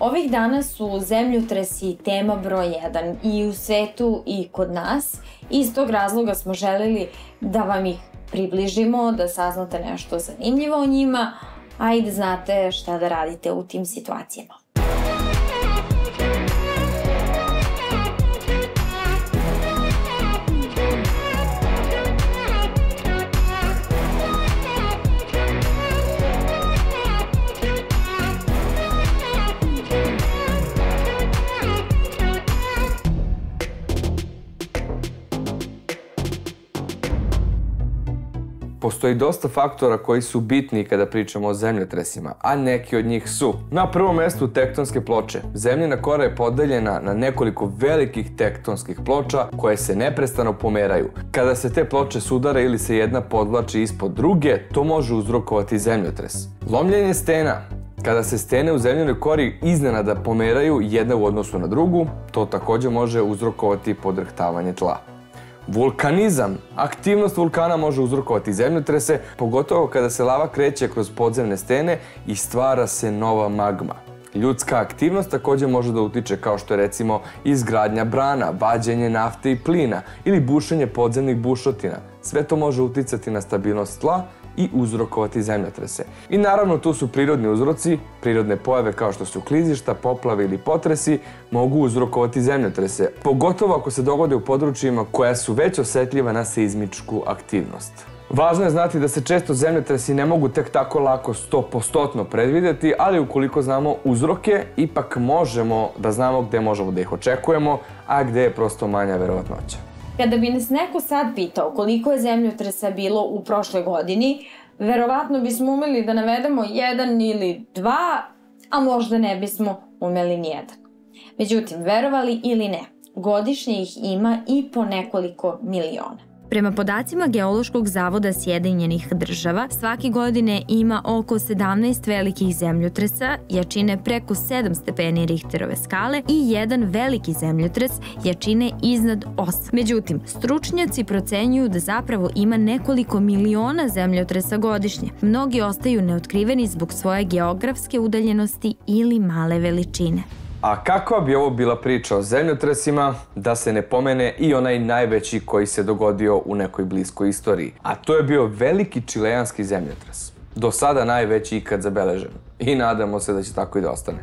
Ovih dana su zemljotresi tema broj 1 i u svetu i kod nas. Iz tog razloga smo želeli da vam ih približimo, da saznate nešto zanimljivo o njima, a i da znate šta da radite u tim situacijama. Postoji dosta faktora koji su bitni kada pričamo o zemljotresima, a neki od njih su: na prvom mestu tektonske ploče. Zemljina kora je podeljena na nekoliko velikih tektonskih ploča koje se neprestano pomeraju. Kada se te ploče sudare ili se jedna podvlači ispod druge, to može uzrokovati zemljotres. Lomljenje stena. Kada se stene u zemljinoj kori iznenada pomeraju jedna u odnosu na drugu, to također može uzrokovati podrhtavanje tla. Vulkanizam. Aktivnost vulkana može uzrokovati zemljotrese, pogotovo kada se lava kreće kroz podzemne stene i stvara se nova magma. Ljudska aktivnost također može da utiče, kao što je recimo izgradnja brana, vađenje nafte i plina ili bušenje podzemnih bušotina. Sve to može uticati na stabilnost tla i uzrokovati zemljotrese. I naravno tu su prirodni uzroci, prirodne pojave kao što su klizišta, poplave ili potresi mogu uzrokovati zemljotrese, pogotovo ako se dogode u područjima koja su već osetljiva na seizmičku aktivnost. Važno je znati da se često zemljotresi ne mogu tek tako lako 100% predvideti, ali ukoliko znamo uzroke, ipak možemo da znamo gde možemo da ih očekujemo, a gde je prosto manja verovatnoća. Kada bi nas neko sad pitao koliko je zemljotresa bilo u prošloj godini, verovatno bismo umeli da navedemo 1 ili 2, a možda ne bismo umeli nijedan. Međutim, verovali ili ne, godišnje ih ima i po nekoliko miliona. Prema podacima Geološkog zavoda Sjedinjenih država, svake godine ima oko 17 velikih zemljotresa, jačine preko 7 stepeni Richterove skale i jedan veliki zemljotres, jačine iznad 8. Međutim, stručnjaci procenjuju da zapravo ima nekoliko miliona zemljotresa godišnje. Mnogi ostaju neotkriveni zbog svoje geografske udaljenosti ili male veličine. A kakva bi ovo bila priča o zemljotresima da se ne pomene i onaj najveći koji se dogodio u nekoj bliskoj istoriji? A to je bio veliki čileanski zemljotres. Do sada najveći ikad zabeležen. I nadamo se da će tako i da ostane.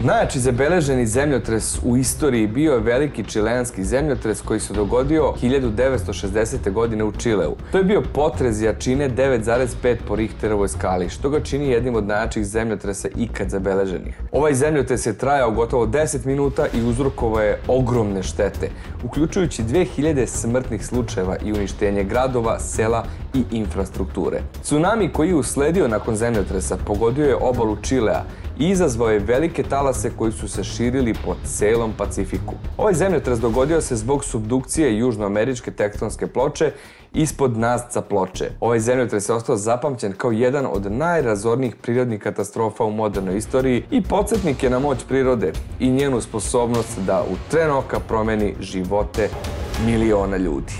Najjači zabeleženi zemljotres u istoriji bio je veliki čileanski zemljotres koji se dogodio 1960. godine u Čileu. To je bio potres jačine 9,5 po Richterovoj skali, što ga čini jednim od najjačih zemljotresa ikad zabeleženih. Ovaj zemljotres je trajao gotovo 10 minuta i uzrokovao je ogromne štete, uključujući 2000 smrtnih slučajeva i uništenje gradova, sela i infrastrukture. Tsunami koji je usledio nakon zemljotresa pogodio je obalu Čilea i izazvao je velike talase koji su se širili po celom Pacifiku. Ovaj zemljotres dogodio se zbog subdukcije južnoameričke tektonske ploče ispod nazca ploče. Ovaj zemljotres je ostao zapamćen kao jedan od najrazornijih prirodnih katastrofa u modernoj istoriji i podsjetnik je na moć prirode i njenu sposobnost da u tren oka promeni živote miliona ljudi.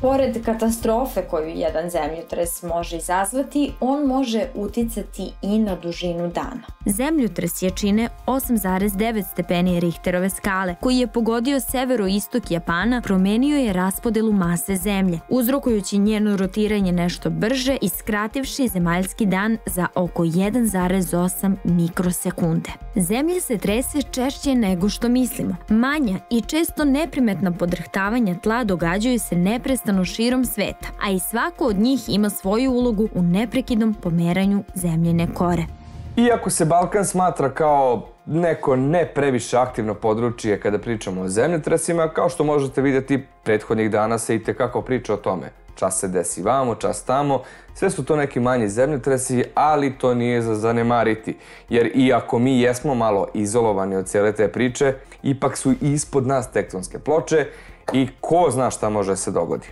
Pored katastrofe koju jedan zemljotres može izazvati, on može uticati i na dužinu dana. Zemljotres jačine 8,9 stepeni Richterove skale, koji je pogodio severoistok Japana, promenio je raspodelu mase zemlje, uzrokujući njeno rotiranje nešto brže i skrativši zemaljski dan za oko 1,8 mikrosekunde. Zemlja se trese češće nego što mislimo. Manja i često neprimetna podrhtavanja tla događaju se neprestano širom sveta, a i svako od njih ima svoju ulogu u neprekidnom pomeranju zemljine kore. Iako se Balkan smatra kao neko ne previše aktivno područje kada pričamo o zemljotresima, kao što možete vidjeti, prethodnih dana se i tekako priča o tome. Čas se desi vamo, čas tamo, sve su to neki manji zemljotresi, ali to nije za zanemariti. Jer iako mi jesmo malo izolovani od cijele te priče, ipak su ispod nas tektonske ploče i ko zna šta može se dogodi.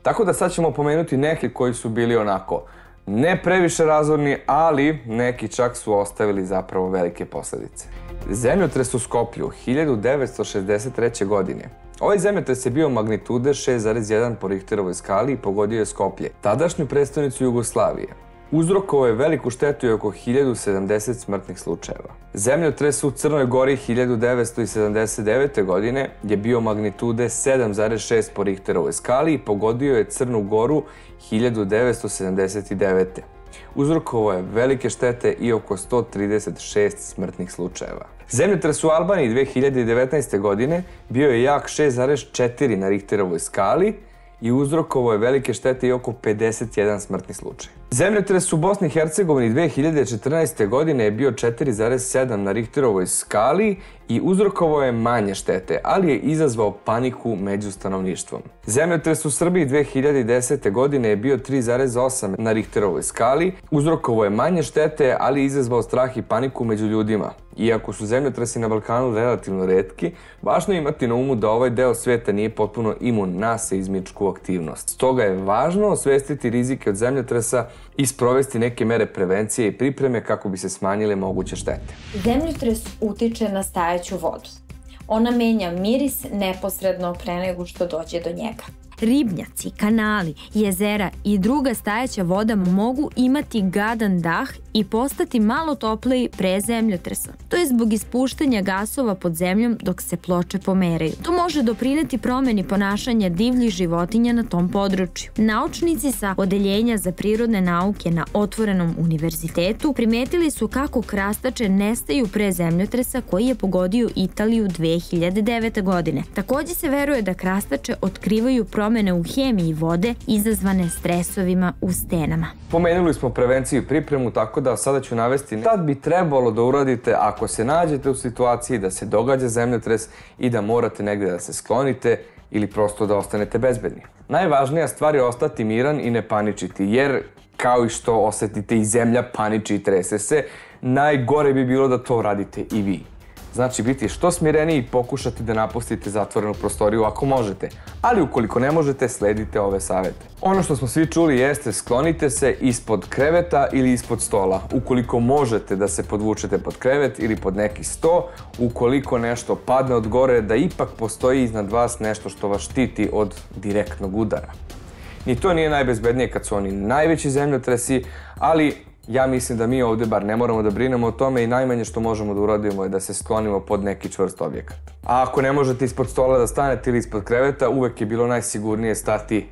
Tako da sad ćemo pomenuti neke koji su bili onako ne previše razorni, ali neki čak su ostavili zapravo velike posljedice. Zemljotres u Skoplju 1963. godine. Ovaj zemljotres je bio magnitude 6,1 po Richterovoj skali i pogodio je Skoplje, tadašnju prestonicu Jugoslavije. Uzrokovao je veliku štetu i oko 1070 smrtnih slučajeva. Zemljotres u Crnoj Gori 1979. godine je bio magnitude 7,6 po Richterovoj skali i pogodio je Crnu Goru 1979. Uzrokovao je velike štete i oko 136 smrtnih slučajeva. Zemljotres u Albaniji 2019. godine bio je jak 6,4 na Richterovoj skali i uzrokovao je velike štete i oko 51 smrtni slučaj. Zemljotres u Bosni i Hercegovini 2014. godine je bio 4,7 na Richterovoj skali i uzrokovao je manje štete, ali je izazvao paniku među stanovništvom. Zemljotres u Srbiji 2010. godine je bio 3,8 na Richterovoj skali, uzrokovao je manje štete, ali je izazvao strah i paniku među ljudima. Iako su zemljotresi na Balkanu relativno retki, važno je imati na umu da ovaj deo sveta nije potpuno imun na seizmičku aktivnost. Stoga je važno osvestiti rizike od zemljotresa i sprovesti neke mere prevencije i pripreme kako bi se smanjile moguće štete. Zemljotres utiče na stajaću vodu. Ona menja miris neposredno pre nego što dođe do njega. Ribnjaci, kanali, jezera i druga stajaća voda mogu imati gadan dah i postati malo topliji pre zemljotresa. To je zbog ispuštanja gasova pod zemljom dok se ploče pomeraju. To može doprineti promeni ponašanja divljih životinja na tom području. Naučnici sa Odeljenja za prirodne nauke na Otvorenom univerzitetu primetili su kako krastače nestaju pre zemljotresa koji je pogodio Italiju 2009. godine. Takođe se veruje da krastače otkrivaju promene u hemiji vode izazvane stresovima u stenama. Pomenuli smo prevenciju i pripremu, tako da sada ću navesti šta bi trebalo da uradite ako se nađete u situaciji da se događa zemljotres i da morate negde da se sklonite ili prosto da ostanete bezbedni. Najvažnija stvar je ostati miran i ne paničiti, jer kao i što osetite i zemlja paniči i trese se, najgore bi bilo da to radite i vi. Znači biti što smireniji i pokušati da napustite zatvorenu prostoriju ako možete, ali ukoliko ne možete, sledite ove savete. Ono što smo svi čuli jeste sklonite se ispod kreveta ili ispod stola. Ukoliko možete da se podvučete pod krevet ili pod neki sto, ukoliko nešto padne od gore, da ipak postoji iznad vas nešto što vas štiti od direktnog udara. Ni to nije najbezbednije kad su oni najveći zemljotresi, ali ja mislim da mi ovde bar ne moramo da brinemo o tome i najmanje što možemo da uradimo je da se sklonimo pod neki čvrst objekat. A ako ne možete ispod stola da stanete ili ispod kreveta, uvek je bilo najsigurnije stati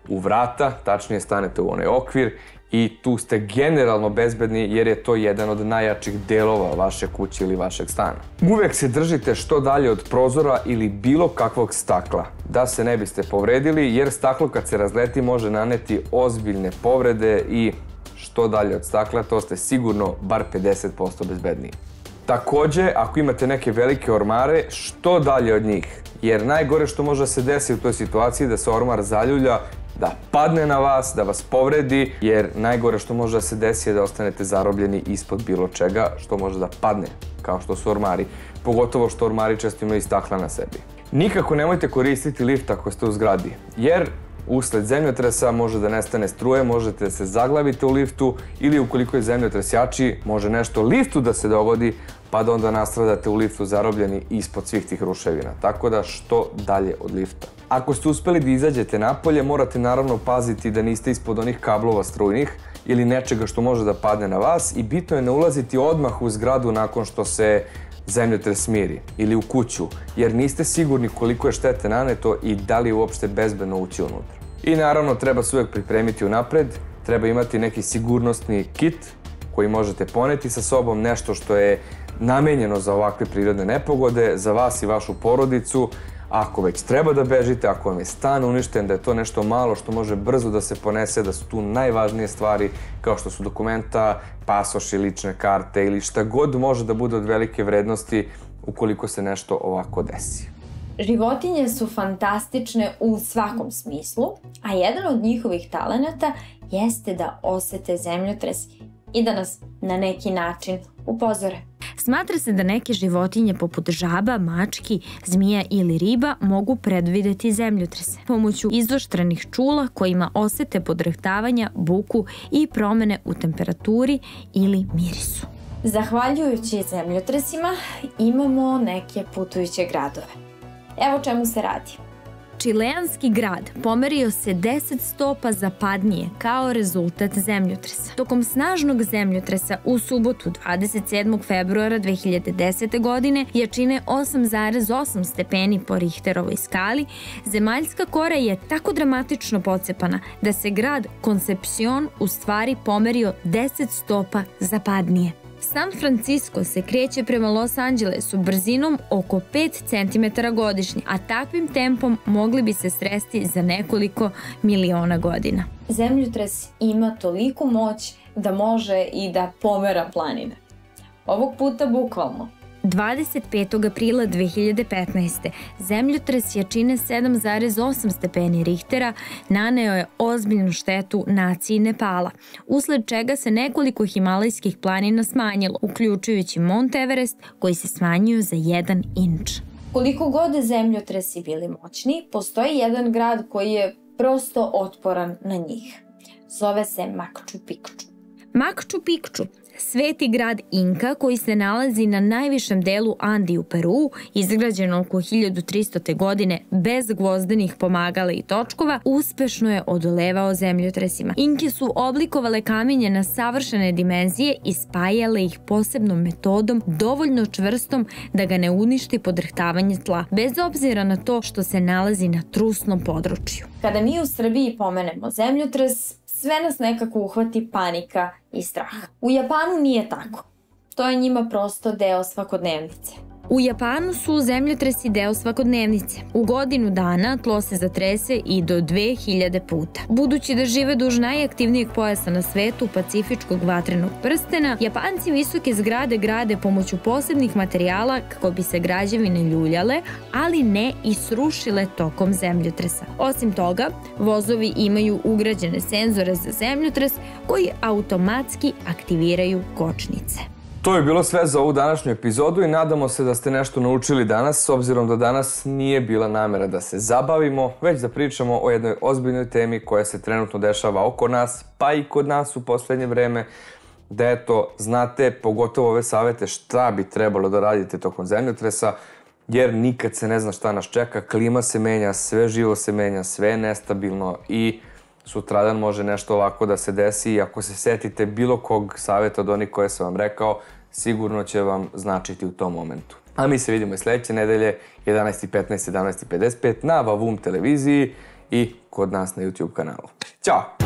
u vrata, tačnije stanete u onaj okvir i tu ste generalno bezbedni jer je to jedan od najjačih delova vaše kuće ili vašeg stana. Uvek se držite što dalje od prozora ili bilo kakvog stakla, da se ne biste povredili jer staklo kad se razleti može naneti ozbiljne povrede i što dalje od stakla, to ste sigurno bar 50% bezbedniji. Takođe, ako imate neke velike ormare, što dalje od njih, jer najgore što može da se desi u toj situaciji je da se ormar zaljulja, da padne na vas, da vas povredi, jer najgore što može da se desi je da ostanete zarobljeni ispod bilo čega što može da padne, kao što su ormari, pogotovo što ormari često imaju stakla na sebi. Nikako nemojte koristiti lift ako ste u zgradi, jer usled zemljotresa može da nestane struje, možete da se zaglavite u liftu ili ukoliko je zemljotres jači, može nešto liftu da se dogodi pa da onda nastradate u liftu zarobljeni ispod svih tih ruševina. Tako da što dalje od lifta. Ako ste uspeli da izađete napolje, morate naravno paziti da niste ispod onih kablova strujnih ili nečega što može da padne na vas i bitno je ne ulaziti odmah u zgradu nakon što se zemljotres smiri ili u kuću, jer niste sigurni koliko je štete naneto i da li je uopšte bezbedno ući unutra. I naravno treba se uvek pripremiti unapred, treba imati neki sigurnosni kit koji možete poneti sa sobom, nešto što je namenjeno za ovakve prirodne nepogode, za vas i vašu porodicu. Ako već treba da bežite, ako vam je stan uništen, da je to nešto malo što može brzo da se ponese, da su tu najvažnije stvari kao što su dokumenta, pasoši, lične karte ili šta god može da bude od velike vrednosti ukoliko se nešto ovako desi. Životinje su fantastične u svakom smislu, a jedan od njihovih talenata jeste da osete zemljotres i da nas na neki način upozore. Smatra se da neke životinje poput žaba, mački, zmija ili riba mogu predvideti zemljotrese pomoću izoštrenih čula kojima osete podrhtavanja, buku i promene u temperaturi ili mirisu. Zahvaljujući zemljotresima imamo neke putujuće gradove. Evo čemu se radi. Čileanski grad pomerio se 10 stopa zapadnije kao rezultat zemljotresa. Tokom snažnog zemljotresa u subotu 27. februara 2010. godine jačine 8,8 stepeni po Richterovoj skali, zemaljska kora je tako dramatično pocepana da se grad Concepcion u stvari pomerio 10 stopa zapadnije. San Francisco se kreće prema Los Angelesu brzinom oko 5 cm godišnje, a takvim tempom mogli bi se sresti za nekoliko miliona godina. Zemljotres ima toliku moć da može i da pomera planine. Ovog puta bukvalno. 25. aprila 2015. zemljotres jačine 7,8 stepeni Richtera naneo je ozbiljnu štetu naciji Nepala, usled čega se nekoliko himalajskih planina smanjilo, uključujući Mount Everest koji se smanjio za 1 inč. Koliko god zemljotresi bili moćni, postoji jedan grad koji je prosto otporan na njih. Zove se Machu Picchu. Machu Picchu, sveti grad Inka koji se nalazi na najvišem delu Andi u Peruu, izgrađen oko 1300. godine bez gvozdenih pomagala i točkova, uspešno je odolevao zemljotresima. Inke su oblikovale kamenje na savršene dimenzije i spajale ih posebnom metodom dovoljno čvrstom da ga ne uništi podrhtavanje tla, bez obzira na to što se nalazi na trusnom području. Kada mi u Srbiji pomenemo zemljotres, sve nas nekako uhvati panika i strah. U Japanu nije tako. To je njima prosto deo svakodnevnice. U Japanu su zemljotresi deo svakodnevnice. U godinu dana tlo se zatrese i do 2000 puta. Budući da žive duž najaktivnijeg pojasa na svetu, Pacifičkog vatrenog prstena, Japanci visoke zgrade grade pomoću posebnih materijala kako bi se građevine ljuljale, ali ne i srušile tokom zemljotresa. Osim toga, vozovi imaju ugrađene senzore za zemljotres koji automatski aktiviraju kočnice. To je bilo sve za ovu današnju epizodu i nadamo se da ste nešto naučili danas, s obzirom da danas nije bila namera da se zabavimo, već da pričamo o jednoj ozbiljnoj temi koja se trenutno dešava oko nas, pa i kod nas u poslednje vreme, da eto, znate pogotovo ove savete šta bi trebalo da radite tokom zemljotresa, jer nikad se ne zna šta nas čeka, klima se menja, sve živo se menja, sve je nestabilno i sutradan može nešto ovako da se desi i ako se setite bilo kog savjeta od onih koje sam vam rekao, sigurno će vam značiti u tom momentu. A mi se vidimo i sledeće nedelje, 11.15, 17.55 na Vavum televiziji i kod nas na YouTube kanalu. Ćao!